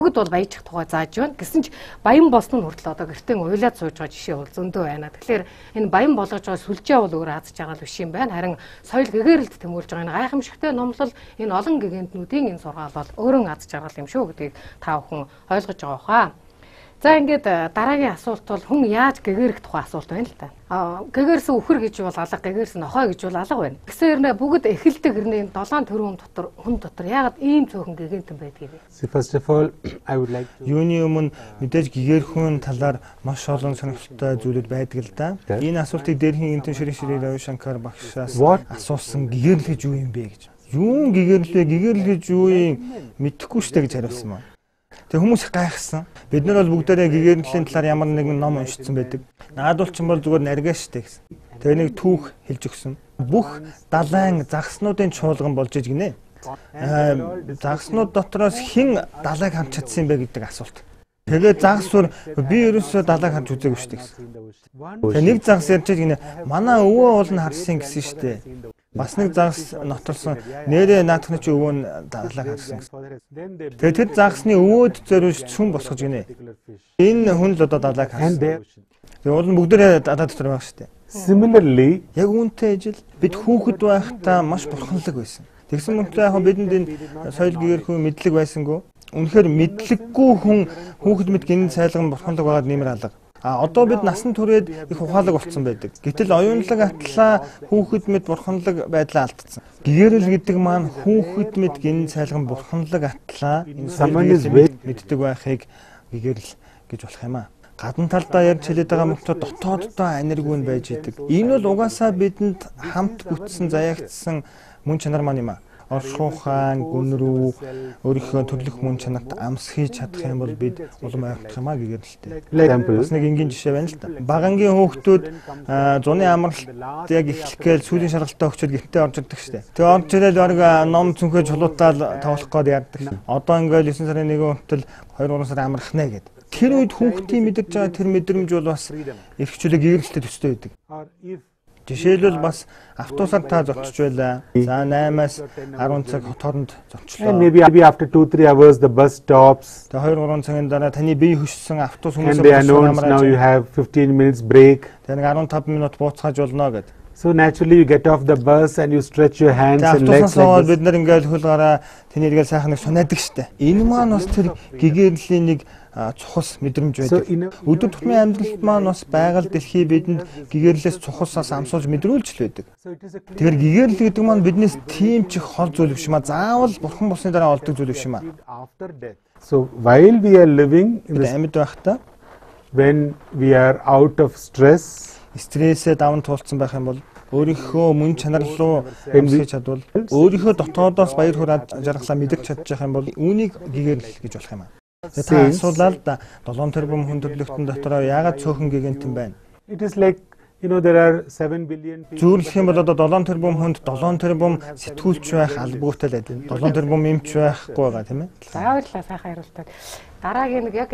бүгд бол баяжих тухай зааж байна. Гэсэн ч баян болсон нь хүртэл одоо гэртээ уйлаад сууж байгаа жишээ бол зөндөө байна. Тэгэхээр энэ баян болгож байгаа сүлжээ бол өөр азж байгаа л биш юм байна. Харин соёл гэгээрэлд тэмүүлж байгаа энэ гайхамшигтай номлол энэ олон гэгэнтнүүдийн энэ сургаал бол өөрөн аз жаргал юм шүү гэдгийг та бүхэн ойлгож байгаа хаа. За ингээд дараагийн асуулт бол хүн яаж гэгэрэх тухай асуулт байна л да. Гэгэрсэн үхэр гэж бол алга, гэгэрсэн нохой гэж бол алга байна. Гэсээр бүгд эхэлдэг хэрнээ 7 тэрбум дотор хүн дотор яагаад ийм цөөхөн гэгэнтэн байдгийг вэ? First of all, I would like to юуны өмнө мэдээж гэгэрхэн талаар маш олон сонирхолтой зүйлүүд байдаг л да. Энэ асуултыг дээрхийн гинтэн Шри Рави Шанкар багшаас асуусан гэгэрэл гэж юу юм бэ гэж. Юун гэгэрэлээ гэгэрэл гэж юу юм мэдэхгүй штэ гэж хариулсан байна. Тэг хүмүүс их гайхсан. Бид нар бол бүгдээрээ гэгэрлийн талаар ямар нэгэн ном уншсан байдаг. Наадуулчин бол зүгээр наргаш штэ гэсэн. Тэгээ нэг түүх хэлж өгсөн. Бүх далайн загснуудын чуулган болж иж гинэ. Загснууд дотроос хэн далайг хамт чадсан бэ гэдэг асуулт. Тэгээ загсвар би ерөөсөө далайг хамт үзээгүй штэ гэсэн. Тэгээ нэг загс ярьж гинэ. Манай өвөө бол нь харсан гэсэн штэ. Бас нэг загс нотолсон нэрээ наадахны чи өвөө нь далайг харсан гэсэн. Тэгээ тэр загсны өвөөд зориулж цүн босгож гинэ. Энэ хүн л одоо далайг харсан. Тэгээ уул нь бүгдээрээ далай дотор байх штэ. Similarly, яг үүнтэй ижил бид хүүхэд байхдаа маш бурханлаг байсан. Тэгсэн мөртлөө яг бидэнд энэ соёл гэгэрхүү мэдлэг байсангүй. Үнэхээр мэдлэггүй хүн хүүхэд мэд гин сайлган бурханлаг байгаад нэмэр алга. Одоо бид насан туршид их ухаалаг болцсон байдаг. Гэтэл оюунлаг атлаа хүүхэд мэд бурханлаг байдлаа алдсан. Гэгэрэл гэдэг маань хүүхэд мэд гин сайлган бурханлаг атлаа мэддэг байхыг гэгэрэл гэж болох юм аа. Гадна талдаа ярьж хэлээд байгаа мөртөө дотооддоо аниргүй нь байж идэг. Энэ бол угаасаа бидэнд хамт бүтсэн заяагдсан мөн чанар маань юм аа. Оршуухан, гүнрүү, өөрийнхөө төрлөх мөн чанарт амсхийж чадах юм бол бид улам ойлгох юм аа гэгэрэлтэй. Бас нэг энгийн жишээ байна л да. Багангийн хүүхдүүд зуны амралт яг эхлэх гээл сүүлийн шаргалтай өгчөд гэртээ орж ирдэг штэ. Тэгээ орж ирээд баг ном цүнхээ чулуутаал тавлах гээд яадаг. Одоо ингээл 9 сарын 1 хүртэл 2-3 сар амрах нэ гэдэг. Тэр үед хүүхдийн мэдэрч байгаа тэр мэдрэмж бол бас эрхчлэг гэгэрэлтэй төстэй байдаг. Жишээлбэл бас автобусаар та зочиж байлаа. За 8-аас 10 цаг хот хооронд зочлоо. Maybe after 2-3 hours the bus stops. Тэгээ 2-3 цагийн дараа таны бие хөшсөн автобус хүмүүсээ боловсруулж now you have 15 minutes break. Тэгээ 15 минут бууцгааж болно гэдэг. So naturally you get off the bus and you stretch your hands and legs like this. Бид нар ингээл хөл гараа тэний иргээл сайхан нэг сунаадаг штэ. Энэ маань бас тэр гэгэрлийн нэг цухас мэдрэмж байдаг. Өдөр тутмын амьдралд маань бас байгаль дэлхий бидэнд гэгэрлээс цухасаас амсуулж мэдрүүлж л байдаг. Тэгэхээр гэгэрл гэдэг маань биднээс тийм ч их хол зүйл биш юм аа. Заавал бурхан болсны дараа олдог зүйл биш юм аа. So while we are living in the амьд байхдаа when we are out of stress, стрессээ даван туулсан байх юм бол өөрийнхөө мөн чанар руу хэмжиж чадвал өөрийнхөө дотоодоос баяр хөөр жаргалаа мэдэрч чадчих юм бол үүнийг гэгэрл гэж болох юм аа. Та асуулаад 7 тэрбум хүн төрлөختөн дотроо яагаад цөөхөн гэгэнтэн байна? It is like there are 7 billion people. Зүйрлэх юм бол одоо 7 тэрбум хүнд 7 тэрбум сэтгүүлч байх албатай л байдаг. 7 тэрбум эмч байхгүй байгаа тийм ээ. За баярлалаа сайхан хариултад. Дараагийн нэг яг